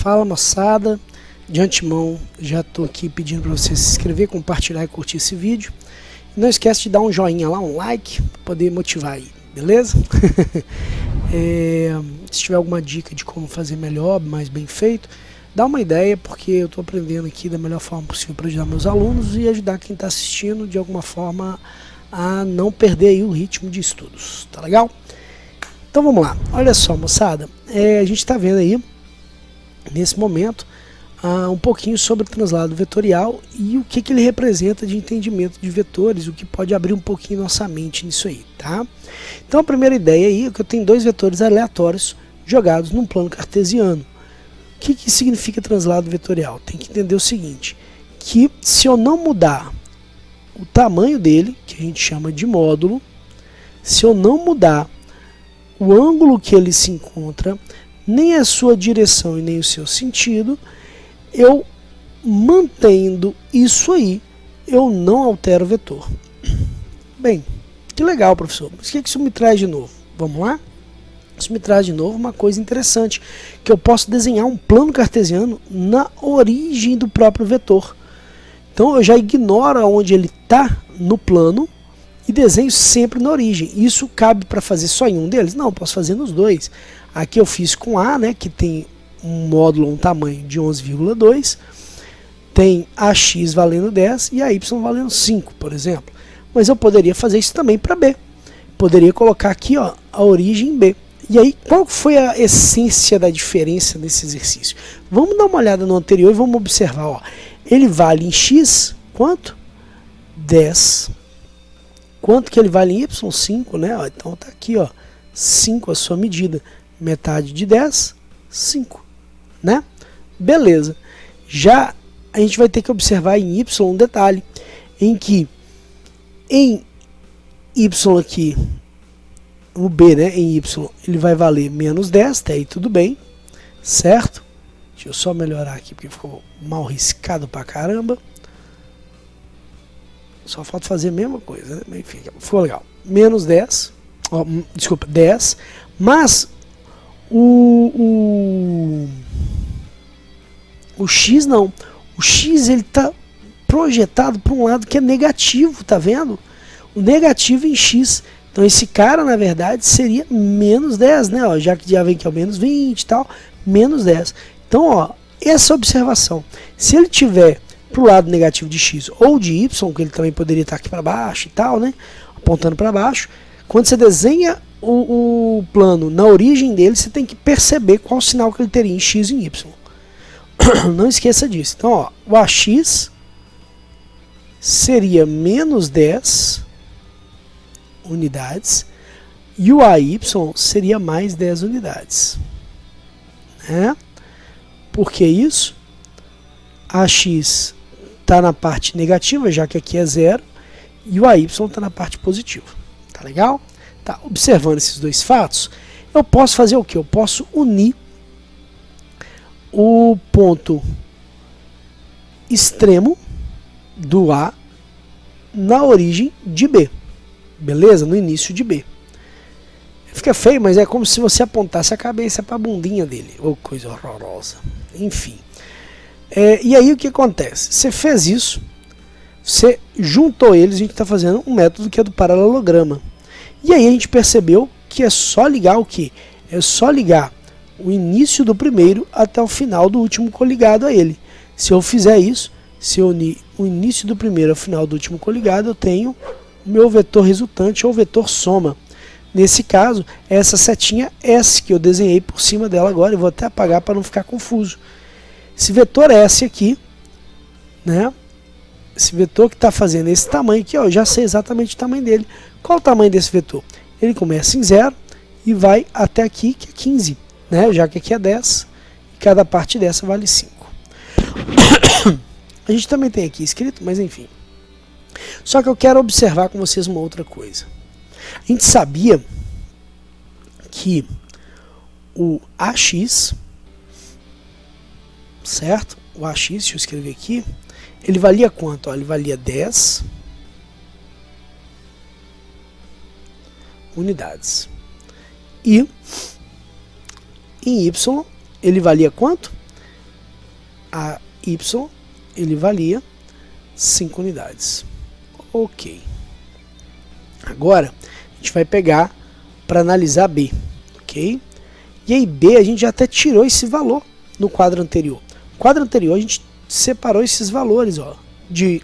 Fala, moçada, de antemão já estou aqui pedindo para você se inscrever, compartilhar e curtir esse vídeo. Não esquece de dar um joinha lá, um like, para poder motivar aí, beleza? Se tiver alguma dica de como fazer melhor, mais bem feito, dá uma ideia, porque eu estou aprendendo aqui da melhor forma possível para ajudar meus alunos e ajudar quem está assistindo de alguma forma a não perder aí o ritmo de estudos, tá legal? Então vamos lá, olha só, moçada, a gente está vendo aí nesse momento um pouquinho sobre o translado vetorial e o que ele representa de entendimento de vetores, o que pode abrir um pouquinho nossa mente nisso aí, tá? Então a primeira ideia aí é que eu tenho dois vetores aleatórios jogados num plano cartesiano. O que significa translado vetorial? Tem que entender o seguinte, que se eu não mudar o tamanho dele, que a gente chama de módulo, se eu não mudar o ângulo que ele se encontra, nem a sua direção e nem o seu sentido, eu mantendo isso aí, eu não altero o vetor. Bem, que legal, professor. Mas o que isso me traz de novo? Vamos lá? Isso me traz de novo uma coisa interessante, que eu posso desenhar um plano cartesiano na origem do próprio vetor. Então eu já ignoro onde ele está no plano e desenho sempre na origem. Isso cabe para fazer só em um deles? Não, posso fazer nos dois. Aqui eu fiz com A, né, que tem um módulo, um tamanho de 11,2, tem AX valendo 10 e AY valendo 5, por exemplo. Mas eu poderia fazer isso também para B. Poderia colocar aqui, ó, a origem B. E aí, qual foi a essência da diferença desse exercício? Vamos dar uma olhada no anterior e vamos observar, ó. Ele vale em X, quanto? 10. Quanto que ele vale em Y? 5, né? Ó, então tá aqui, ó, 5 a sua medida. Metade de 10, 5, né? Beleza. Já a gente vai ter que observar em Y um detalhe, em que em Y aqui, o B, né, em Y, ele vai valer menos 10, até aí tudo bem, certo? Deixa eu só melhorar aqui, porque ficou mal riscado pra caramba. Só falta fazer a mesma coisa, né? Enfim, ficou legal. Menos 10, ó, desculpa, 10, mas o X não. O X ele está projetado para um lado que é negativo, tá vendo? O negativo em X. Então esse cara, na verdade, seria menos 10, né? Ó, já que já vem que é o menos 20 e tal, menos 10. Então, ó, essa observação. Se ele tiver para o lado negativo de X ou de Y, que ele também poderia estar aqui para baixo e tal, né? Apontando para baixo. Quando você desenha o plano na origem dele, você tem que perceber qual sinal que ele teria em X e em Y. Não esqueça disso. Então, ó, o AX seria menos 10 unidades e o AY seria mais 10 unidades. Né? Por que isso? AX está na parte negativa, já que aqui é 0, e o AY está na parte positiva. Tá legal? Tá, observando esses dois fatos, eu posso fazer o que? Eu posso unir o ponto extremo do A na origem de B. Beleza? No início de B. Fica feio, mas é como se você apontasse a cabeça para a bundinha dele. Ou coisa horrorosa. Enfim. E aí o que acontece? Você fez isso, você juntou eles, a gente está fazendo um método que é do paralelograma. E aí a gente percebeu que é só ligar o quê? É só ligar o início do primeiro até o final do último coligado a ele. Se eu fizer isso, se eu unir o início do primeiro ao final do último coligado, eu tenho o meu vetor resultante ou vetor soma. Nesse caso, é essa setinha S que eu desenhei por cima dela agora, eu vou até apagar para não ficar confuso. Esse vetor S aqui, né? Esse vetor que está fazendo esse tamanho aqui, ó, eu já sei exatamente o tamanho dele. Qual o tamanho desse vetor? Ele começa em 0 e vai até aqui, que é 15, né? Já que aqui é 10, e cada parte dessa vale 5. A gente também tem aqui escrito, mas enfim. Só que eu quero observar com vocês uma outra coisa. A gente sabia que o AX, certo? O AX, deixa eu escrever aqui, ele valia quanto? Ó, ele valia 10 unidades. E em Y ele valia quanto? a y ele valia 5 unidades. Ok. Agora a gente vai pegar para analisar B, ok? E aí B a gente já até tirou esse valor no quadro anterior. No quadro anterior a gente separou esses valores, ó, de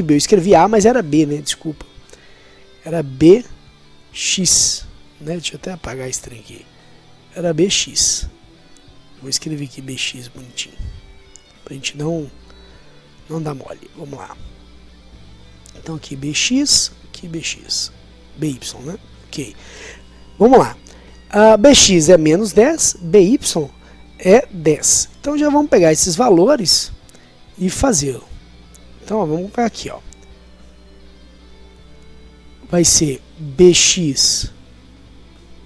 B. Eu escrevi A, mas era B, né? Desculpa. Era BX, né? Deixa eu até apagar esse trem aqui. Era BX. Vou escrever aqui BX bonitinho, pra gente não dar mole. Vamos lá. Então aqui BX, BY, né? Ok. Vamos lá. BX é menos 10, BY é 10. Então já vamos pegar esses valores e fazê-lo. Então ó, vamos colocar aqui, ó. Vai ser BX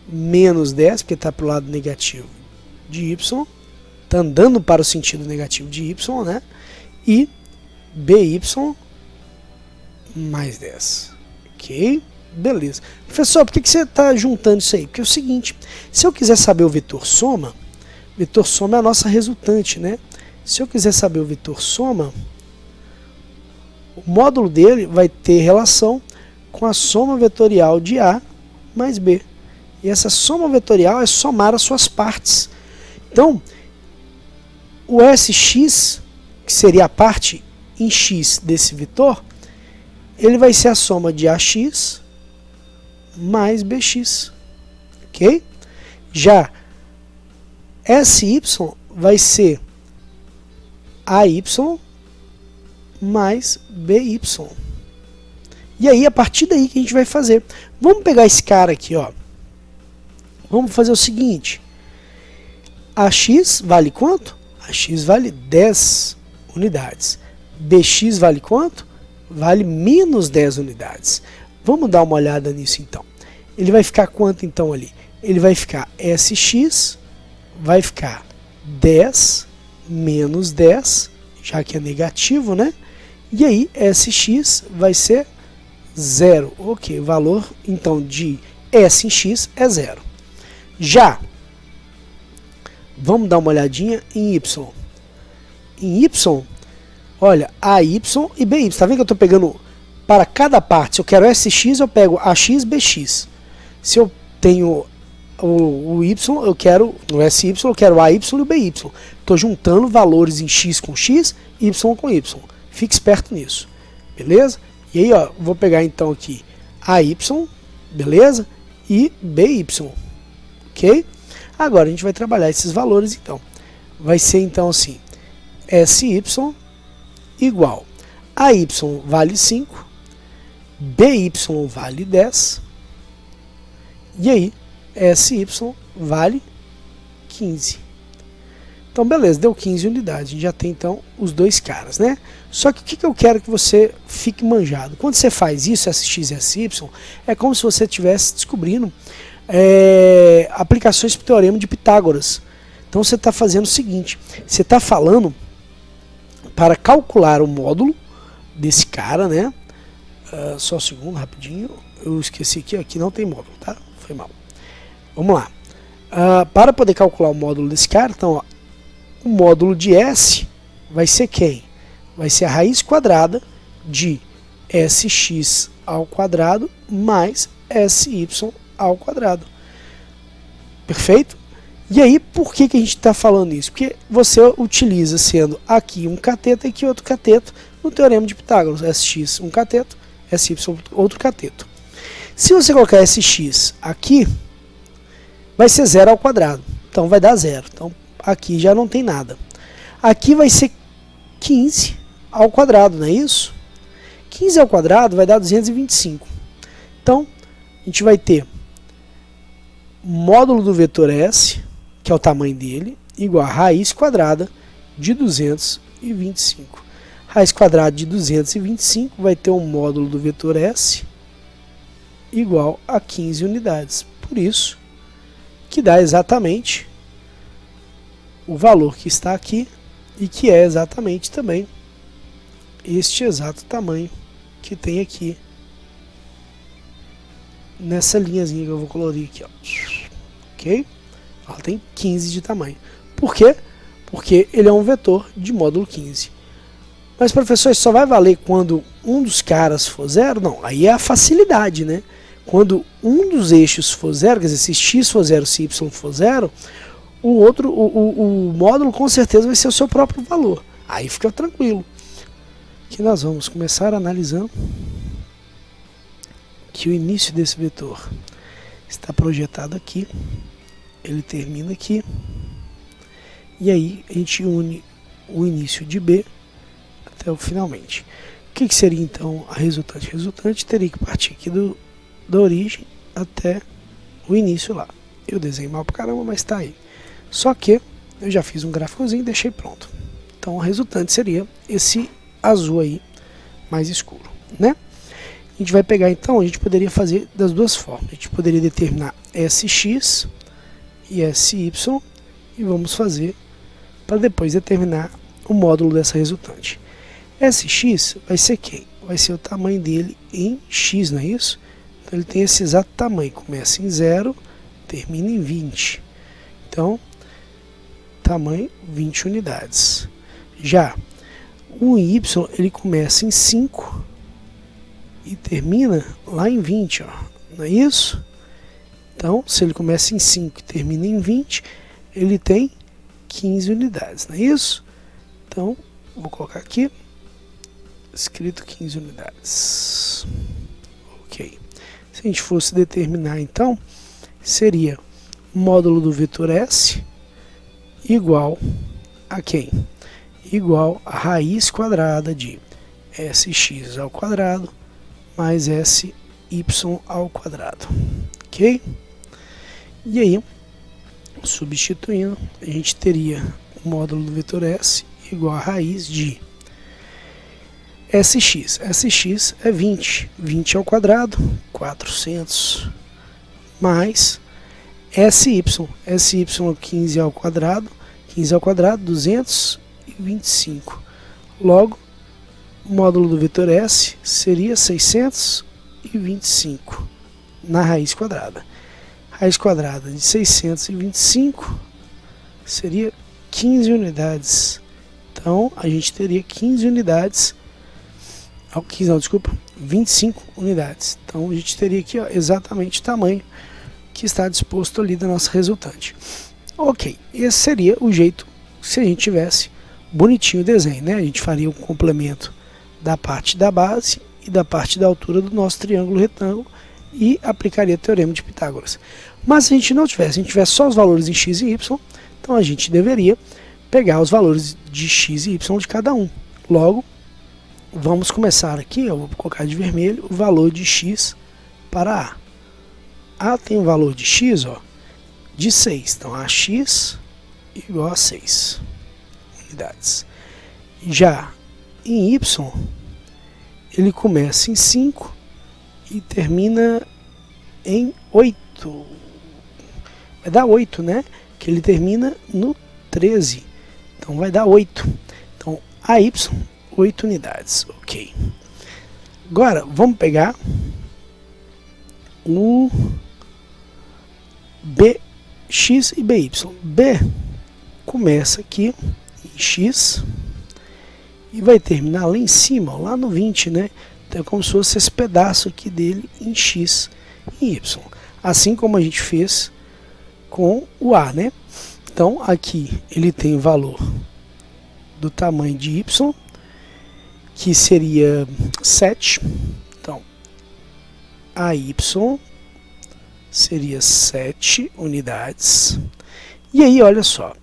menos 10, porque está para o lado negativo de Y. Está andando para o sentido negativo de Y, né? E BY mais 10. Ok? Beleza. Professor, por que você está juntando isso aí? Porque é o seguinte, se eu quiser saber o vetor soma é a nossa resultante, né? Se eu quiser saber o vetor soma, o módulo dele vai ter relação com a soma vetorial de A mais B. E essa soma vetorial é somar as suas partes. Então, o SX, que seria a parte em X desse vetor, ele vai ser a soma de AX mais BX. Ok? Já SY vai ser AY mais BY. E aí, a partir daí que a gente vai fazer. Vamos pegar esse cara aqui, ó. Vamos fazer o seguinte. AX vale quanto? AX vale 10 unidades. BX vale quanto? Vale menos 10 unidades. Vamos dar uma olhada nisso então. Ele vai ficar quanto então ali? Ele vai ficar SX, vai ficar 10 menos 10, já que é negativo, né? E aí, SX vai ser 0. Ok, o valor então de S em X é 0. Já, vamos dar uma olhadinha em Y. Em Y, olha, AY e BY. Tá vendo que eu estou pegando para cada parte? Se eu quero SX, eu pego AX, BX. Se eu tenho o Y, eu quero no SY, eu quero AY e o BY. Estou juntando valores em X com X, Y com Y. Fique esperto nisso. Beleza? E aí, ó, vou pegar então aqui AY, beleza? E BY. Ok? Agora a gente vai trabalhar esses valores então. Vai ser então assim, SY igual AY vale 5, BY vale 10, e aí SY vale 15. Então beleza, deu 15 unidades, a gente já tem então os dois caras, né? Só que o que eu quero que você fique manjado? Quando você faz isso, SX e SY, é como se você estivesse descobrindo aplicações para o teorema de Pitágoras. Então você está fazendo o seguinte, você está falando para calcular o módulo desse cara, né? Só um segundo, rapidinho, eu esqueci que aqui não tem módulo, tá? Foi mal. Vamos lá. Para poder calcular o módulo desse cara, então, ó, o módulo de S vai ser quem? Vai ser a raiz quadrada de SX ao quadrado mais SY ao quadrado. Perfeito? E aí, por que a gente está falando isso? Porque você utiliza sendo aqui um cateto e aqui outro cateto no teorema de Pitágoras. SX um cateto, SY outro cateto. Se você colocar SX aqui, vai ser 0 ao quadrado. Então vai dar 0. Então aqui já não tem nada. Aqui vai ser 15 ao quadrado, não é isso? 15 ao quadrado vai dar 225. Então, a gente vai ter módulo do vetor S, que é o tamanho dele, igual a raiz quadrada de 225. Raiz quadrada de 225 vai ter um módulo do vetor S igual a 15 unidades. Por isso, que dá exatamente o valor que está aqui e que é exatamente também este exato tamanho que tem aqui nessa linhazinha que eu vou colorir aqui, ó. Ok? Ela tem 15 de tamanho. Por quê? porque ele é um vetor de módulo 15. Mas, professor, isso só vai valer quando um dos caras for zero? Não, aí é a facilidade, né? Quando um dos eixos for zero, quer dizer, se x for zero, se y for zero, o módulo com certeza vai ser o seu próprio valor. Aí fica tranquilo. Que nós vamos começar analisando que o início desse vetor está projetado aqui, ele termina aqui, e aí a gente une o início de B até o finalmente. O que seria então a resultante? A resultante teria que partir aqui da origem até o início lá. Eu desenhei mal pra caramba, mas tá aí. Só que eu já fiz um gráficozinho e deixei pronto. Então a resultante seria esse azul aí, mais escuro, né? A gente vai pegar então, a gente poderia fazer das duas formas. A gente poderia determinar SX e SY e vamos fazer para depois determinar o módulo dessa resultante. SX vai ser quem? Vai ser o tamanho dele em X, não é isso? Então ele tem esse exato tamanho, começa em 0, termina em 20. Então, tamanho 20 unidades. Já o Y, ele começa em 5 e termina lá em 20, ó. Não é isso? Então, se ele começa em 5 e termina em 20, ele tem 15 unidades, não é isso? Então, vou colocar aqui, escrito 15 unidades. Ok. Se a gente fosse determinar, então, seria o módulo do vetor S igual a quem? Igual a raiz quadrada de sx ao quadrado mais sy ao quadrado. Ok? E aí, substituindo, a gente teria o módulo do vetor S igual a raiz de sx. Sx é 20. 20 ao quadrado, 400, mais sy. Sy é 15 ao quadrado. 15 ao quadrado, 225. Logo, o módulo do vetor S seria 625 na raiz quadrada. Raiz quadrada de 625 seria 15 unidades. Então, a gente teria 15 unidades. 25 unidades. Então, a gente teria aqui, ó, exatamente o tamanho que está disposto ali da nossa resultante. Ok, esse seria o jeito se a gente tivesse bonitinho o desenho, né? A gente faria um complemento da parte da base e da parte da altura do nosso triângulo retângulo e aplicaria o teorema de Pitágoras. Mas se a gente não tivesse, se a gente tivesse só os valores em x e y, então a gente deveria pegar os valores de x e y de cada um. Logo, vamos começar aqui, eu vou colocar de vermelho o valor de x para A. A tem o valor de x, ó, de 6, então AX igual a 6 unidades. Já em Y, ele começa em 5 e termina em 8. Vai dar 8, né? Que ele termina no 13. Então vai dar 8. Então AY, 8 unidades. Ok. Agora vamos pegar o BX e BY. B começa aqui em X e vai terminar lá em cima, lá no 20, né? Então é como se fosse esse pedaço aqui dele em X e Y. Assim como a gente fez com o A, né? Então aqui ele tem o valor do tamanho de Y, que seria 7. Então AY seria 7 unidades. E aí, olha só,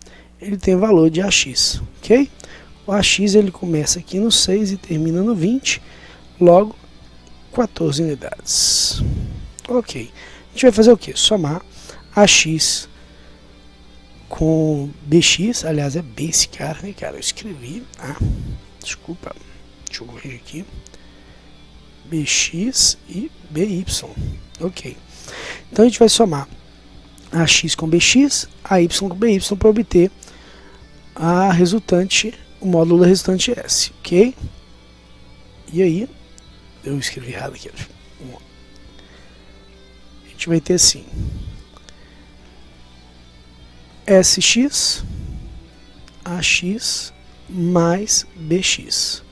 ele tem valor de AX, ok? O AX ele começa aqui no 6 e termina no 20, logo 14 unidades. Ok, a gente vai fazer o que? Somar AX com BX, aliás é B esse cara, né, cara? Eu escrevi, desculpa, deixa eu corrigir aqui, BX e BY, ok. Então a gente vai somar AX com BX, AY com BY para obter a resultante, o módulo da resultante S, ok? E aí, eu escrevi errado aqui. A gente vai ter assim, SX, AX mais BX.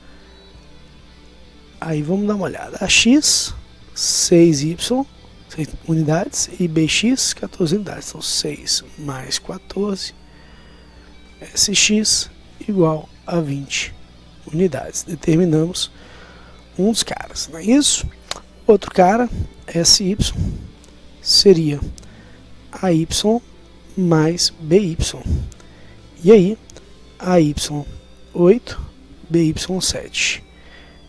Aí vamos dar uma olhada. AX, 6Y, 6 unidades, e BX, 14 unidades. Então 6 mais 14, SX igual a 20 unidades. Determinamos um dos caras, não é isso? Outro cara, SY, seria AY mais BY. E aí, AY 8, BY 7.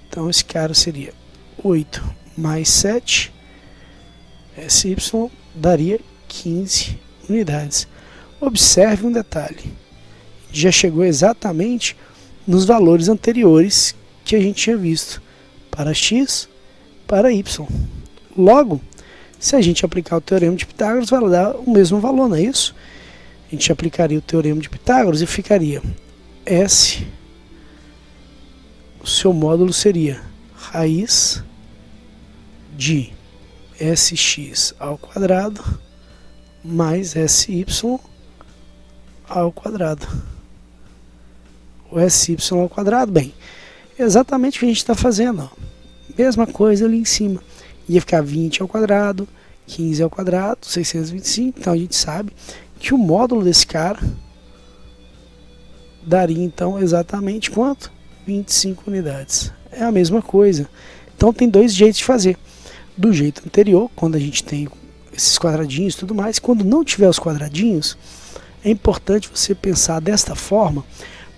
Então esse cara seria 8 mais 7, SY daria 15 unidades. Observe um detalhe, já chegou exatamente nos valores anteriores que a gente tinha visto, para X, para Y. Logo, se a gente aplicar o Teorema de Pitágoras, vai dar o mesmo valor, não é isso? A gente aplicaria o Teorema de Pitágoras e ficaria S, o seu módulo seria raiz de SX ao quadrado mais SY ao quadrado. O SY ao quadrado, bem, exatamente o que a gente está fazendo, ó. Mesma coisa ali em cima. Ia ficar 20 ao quadrado, 15 ao quadrado, 625. Então a gente sabe que o módulo desse cara daria então exatamente quanto? 25 unidades. É a mesma coisa. Então tem dois jeitos de fazer. Do jeito anterior, quando a gente tem esses quadradinhos e tudo mais, quando não tiver os quadradinhos, é importante você pensar desta forma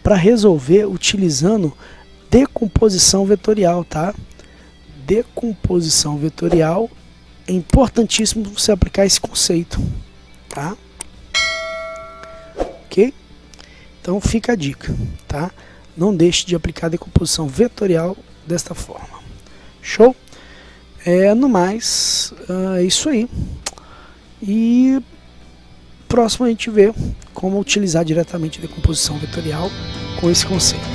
para resolver utilizando decomposição vetorial, tá? Decomposição vetorial, é importantíssimo você aplicar esse conceito, tá? Ok? Então fica a dica, tá? Não deixe de aplicar a decomposição vetorial desta forma. Show? No mais, é isso aí. E próximo a gente vê como utilizar diretamente a decomposição vetorial com esse conceito.